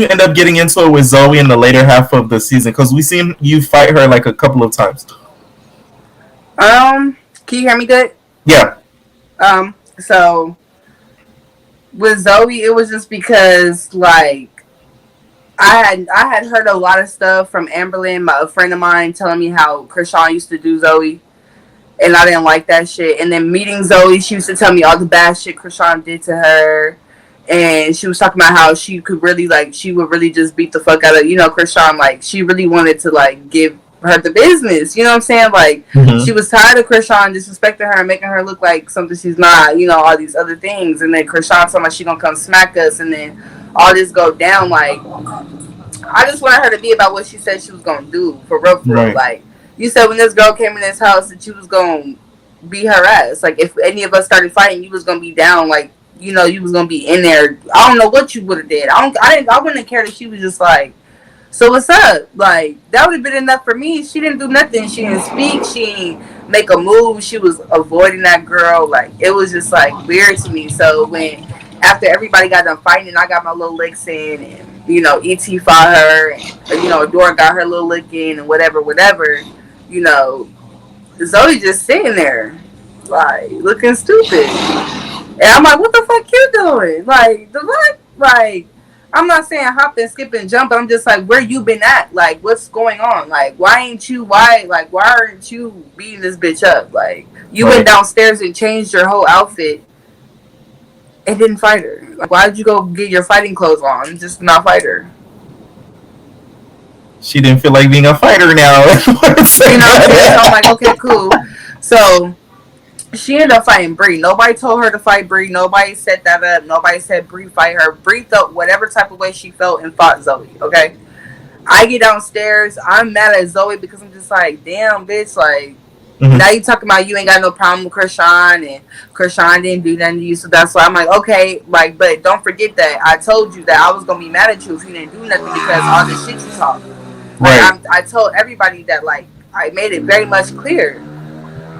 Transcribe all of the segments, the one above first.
you end up getting into it with Zoey in the later half of the season? Because we seen you fight her like a couple of times. Can you hear me good? Yeah. So with Zoey, it was just because like I had heard a lot of stuff from Amberlynn, a friend of mine, telling me how Chrisean used to do Zoey, and I didn't like that shit. And then meeting Zoey, she used to tell me all the bad shit Chrisean did to her, and she was talking about how she could really like she would really just beat the fuck out of Chrisean. Like she really wanted to like give her the business. You know what I'm saying? Like she was tired of Chrisean disrespecting her and making her look like something she's not. All these other things. And then Chrisean told me she gonna come smack us, and then all this go down. Like I just wanted her to be about what she said she was gonna do for real. Right. Like you said when this girl came in this house that you was gonna beat her ass. Like if any of us started fighting, you was gonna be down. Like you was gonna be in there. I don't know what you would have did. I wouldn't have cared if she was just like, so what's up? Like that would have been enough for me. She didn't do nothing. She didn't speak. She didn't make a move. She was avoiding that girl. Like it was just like weird to me. So when after everybody got done fighting, I got my little licks in, and ET fought her, and Dora got her little lick in, and whatever. Zoe just sitting there, like looking stupid, and I'm like, what the fuck you doing? Like the fuck, like. I'm not saying hop and skip and jump, but I'm just like, where you been at? Like, what's going on? Like, why aren't you beating this bitch up? Like, you went downstairs and changed your whole outfit and didn't fight her. Like, why did you go get your fighting clothes on and just not fight her? She didn't feel like being a fighter now. I'm like, okay, cool. So she ended up fighting Bree. Nobody told her to fight Bree. Nobody set that up. Nobody said Bree fight her. Bree felt whatever type of way she felt and fought Zoe. Okay, I get downstairs. I'm mad at Zoe because I'm just like, damn, bitch. Like now you talking about you ain't got no problem with Chrisean and Chrisean didn't do nothing to you. So that's why I'm like, okay, like, but don't forget that I told you that I was gonna be mad at you if you didn't do nothing because all the shit you talk. Like, I told everybody that. Like I made it very much clear.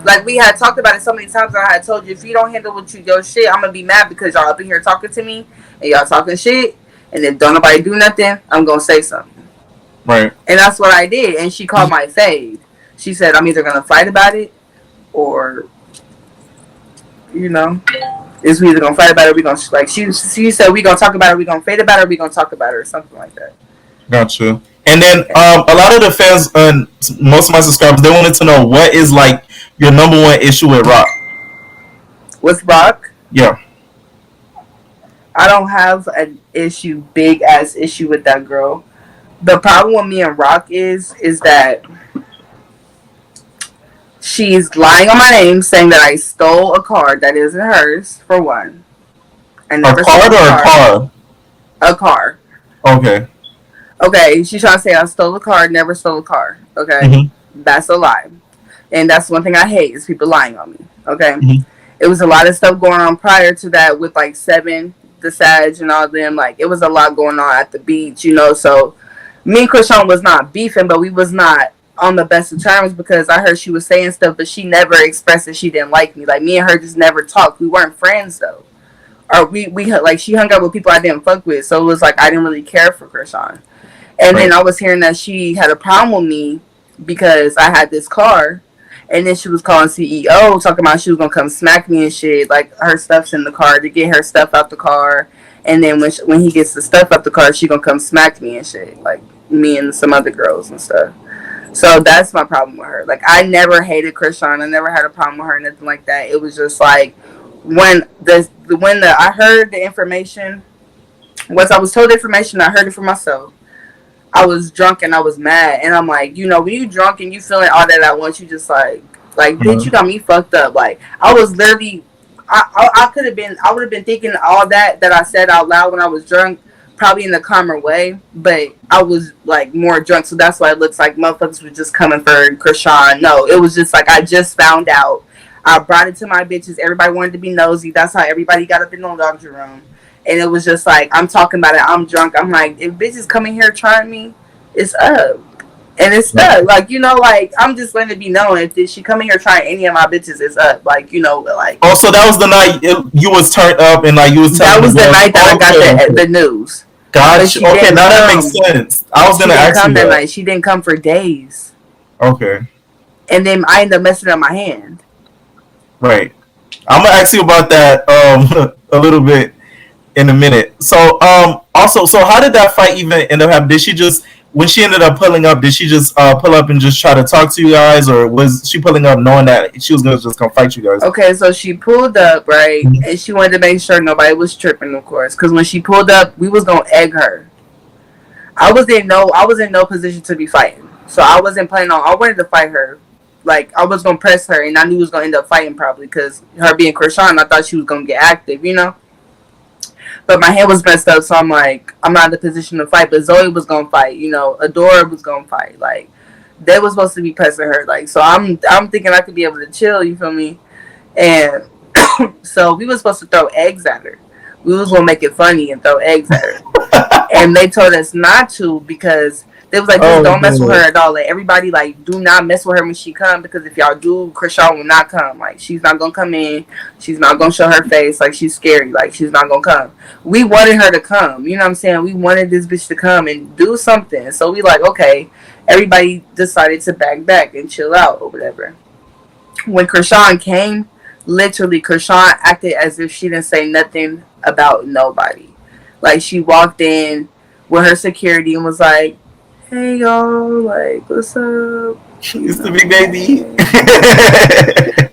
Like, we had talked about it so many times. I had told you, if you don't handle your shit, I'm going to be mad because y'all up in here talking to me and y'all talking shit. And if don't nobody do nothing, I'm going to say something. Right. And that's what I did. And she called my fade. She said, I'm either going to fight about it or, is we either going to fight about it or we going to, like, she said, we going to talk about it, we going to fade about it, or we going to talk about it or something like that. Gotcha. And then a lot of the fans, most of my subscribers, they wanted to know what is, like, your number one issue with Rock. With Rock? Yeah. I don't have an big ass issue with that girl. The problem with me and Rock is that she's lying on my name, saying that I stole a card that isn't hers, for one. A card or a car? A car. Okay. Okay, she's trying to say I stole a car, never stole a car. Okay? That's a lie. And that's one thing I hate is people lying on me. Okay? It was a lot of stuff going on prior to that with like Seven, the Sag, and all them. Like, it was a lot going on at the beach, So me and Chrisean was not beefing, but we was not on the best of terms because I heard she was saying stuff, but she never expressed that she didn't like me. Like, me and her just never talked. We weren't friends, though. Or we like, she hung out with people I didn't fuck with. So it was like I didn't really care for Chrisean. And then I was hearing that she had a problem with me because I had this car. And then she was calling CEO, talking about she was going to come smack me and shit. Like, her stuff's in the car, to get her stuff out the car. And then when he gets the stuff out the car, she going to come smack me and shit. Like, me and some other girls and stuff. So that's my problem with her. Like, I never hated Chrisean. I never had a problem with her, nothing like that. It was just like, when I heard the information, once I was told the information, I heard it for myself. I was drunk and I was mad, and I'm like, when you drunk and you feeling all that at once, you just like, bitch, you got me fucked up. Like, I was literally, I would have been thinking all that I said out loud when I was drunk, probably in a calmer way, but I was like more drunk, so that's why it looks like motherfuckers were just coming for Chrisean. No, it was just like I just found out. I brought it to my bitches. Everybody wanted to be nosy. That's how everybody got up in the laundry room. And it was just like, I'm talking about it. I'm drunk. I'm like, if bitches coming here trying me, it's up. And it's stuck. Like, like, I'm just letting it be known. If she coming here trying any of my bitches, it's up. Like, like. Oh, so that was the night you was turned up and, like, you was telling that was the night that I got the news. But Gotcha. she Okay, didn't now that makes come. sense. I was She gonna didn't ask come you that that. night. She didn't come for days. Okay, And then I ended up messing up my hand. right. I'm gonna ask you about that a little bit in a minute. So also, so how did that fight even end up happening? Did she just, when she ended up pulling up, did she just pull up and just try to talk to you guys, or was she pulling up knowing that she was gonna just come fight you guys? Okay, so she pulled up, right? Mhm. And she wanted to make sure nobody was tripping, of course. Because when she pulled up, we was going to egg her. I was in no position to be fighting. So I wasn't planning on, I wanted to fight her. Like, I was going to press her, and I knew we was going to end up fighting probably. Because her being Chrisean, I thought she was going to get active, you know? But my hand was messed up, so I'm like, I'm not in the position to fight. But Zoey was gonna fight, you know. Adora was gonna fight. Like, they was supposed to be pressing her. Like, so I'm thinking I could be able to chill. You feel me? And so we was supposed to throw eggs at her. We was gonna make it funny and throw eggs at her. And they told us not to because they was like, just Oh don't mess with her man. at all. Like, everybody, like, do not mess with her when she come, because if y'all do, Chrisean will not come. Like, she's not gonna come in. She's not gonna show her face. Like, she's scary. Like, she's not gonna come. We wanted her to come. You know what I'm saying? We wanted this bitch to come and do something. So we like, okay. Everybody decided to back and chill out or whatever. When Chrisean came, literally Chrisean acted as if she didn't say nothing about nobody. Like, she walked in with her security and was like, "Hey y'all, like, what's up?" You It's the know, big baby. and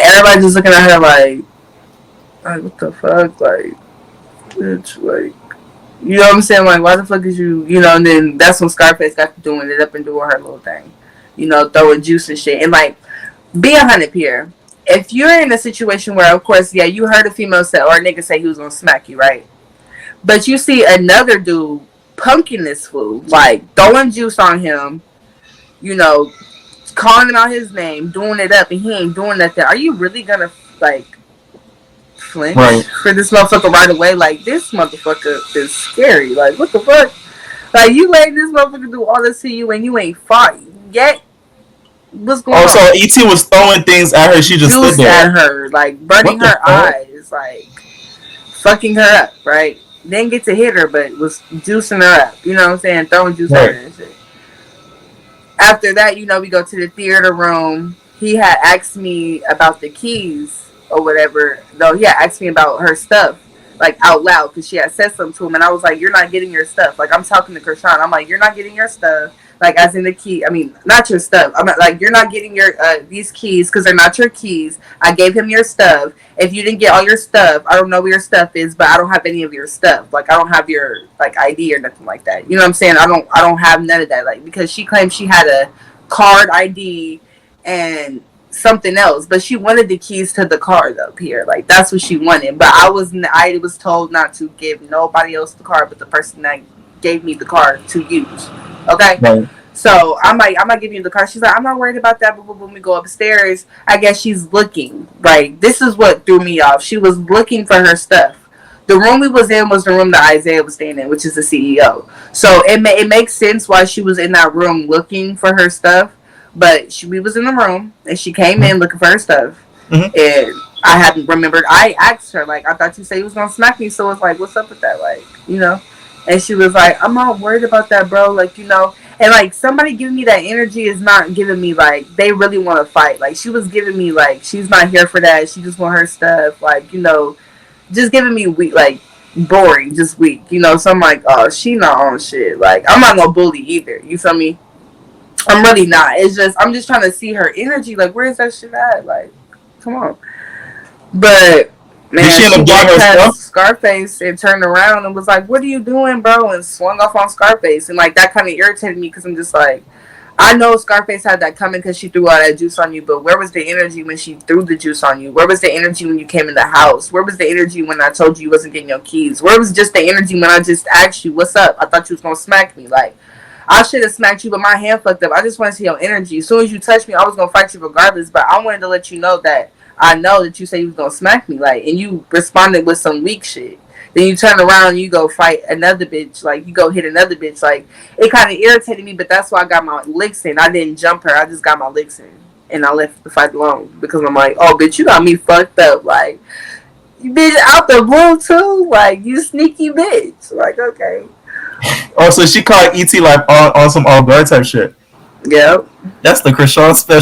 everybody just looking at her like, what the fuck, like, bitch, like, you know what I'm saying? Like, why the fuck is you, you know? And then that's when Scarface got to doing it up and doing her little thing, you know, throwing juice and shit, and like, be 100 here. If you're in a situation where, of course, yeah, you heard a female say or a nigga say he was gonna smack you, right? But you see another dude punking this fool, like throwing juice on him, you know, calling him out his name, doing it up, and he ain't doing nothing. Are you really gonna like flinch Right. for this motherfucker right away? Like, this motherfucker is scary. Like, what the fuck? Like, you let this motherfucker do all this to you and you ain't fought yet. What's going Oh, so on? ET was throwing things at her. She just stood Juice there. at her, like burning What the her fuck? eyes, like fucking her up, right? Didn't get to hit her, but was juicing her up. You know what I'm saying? Throwing juice at her Right. and shit. After that, you know, we go to the theater room. He had asked me about the keys or whatever. No, he had asked me about her stuff, like out loud, because she had said something to him, and I was like, "You're not getting your stuff." Like, I'm talking to Chrisean. I'm like, "You're not getting your stuff." Like, as in the key. I mean, not your stuff. I'm like, "You're not getting your these keys because they're not your keys. I gave him your stuff. If you didn't get all your stuff, I don't know where your stuff is, but I don't have any of your stuff. Like, I don't have your like ID or nothing like that. You know what I'm saying? I don't have none of that. Like, because she claimed she had a card ID and something else, but she wanted the keys to the car up here. Like, that's what she wanted. But I was told not to give nobody else the car but the person that gave me the car to use. Okay. Right. So I'm like, I'm not giving you the car. She's like, I'm not worried about that. But when we go upstairs, I guess she's looking. Right. This is what threw me off. She was looking for her stuff. The room we was in was the room that Isaiah was staying in, which is the CEO. So it makes sense why she was in that room looking for her stuff. But we was in the room and she came in looking for her stuff. Mm-hmm. And I hadn't remembered. I asked her, like, I thought you said you was gonna smack me. So it's like, what's up with that? Like, you know. And she was like, I'm not worried about that, bro. Like, you know. And like, somebody giving me that energy is not giving me like they really want to fight. Like, she was giving me like she's not here for that. She just want her stuff. Like, you know, just giving me weak, like boring, just weak. You know. So I'm like, oh, she not on shit. Like, I'm not no bully either. You feel me? I'm really not. It's just I'm just trying to see her energy. Like, where is that shit at? Like, come on. But Did man, she end she up getting walked her stuff? past Scarface and turned around and was like, "What are you doing, bro?" And swung off on Scarface, and like that kind of irritated me because I'm just like, I know Scarface had that coming because she threw all that juice on you, but where was the energy when she threw the juice on you? Where was the energy when you came in the house? Where was the energy when I told you you wasn't getting your keys? Where was just the energy when I just asked you, "What's up?" I thought you was gonna smack me, like. I should have smacked you, but my hand fucked up. I just want to see your energy. As soon as you touched me, I was gonna fight you regardless. But I wanted to let you know that I know that you said you was gonna smack me, like, and you responded with some weak shit. Then you turn around and you go fight another bitch, like you go hit another bitch. Like, it kind of irritated me, but that's why I got my licks in. I didn't jump her. I just got my licks in, and I left the fight alone because I'm like, oh, bitch, you got me fucked up, like, you bitch out the blue too, like, you sneaky bitch, like, okay. Oh, so she caught ET like on some all guard type shit. Yep. That's the Chrisean special.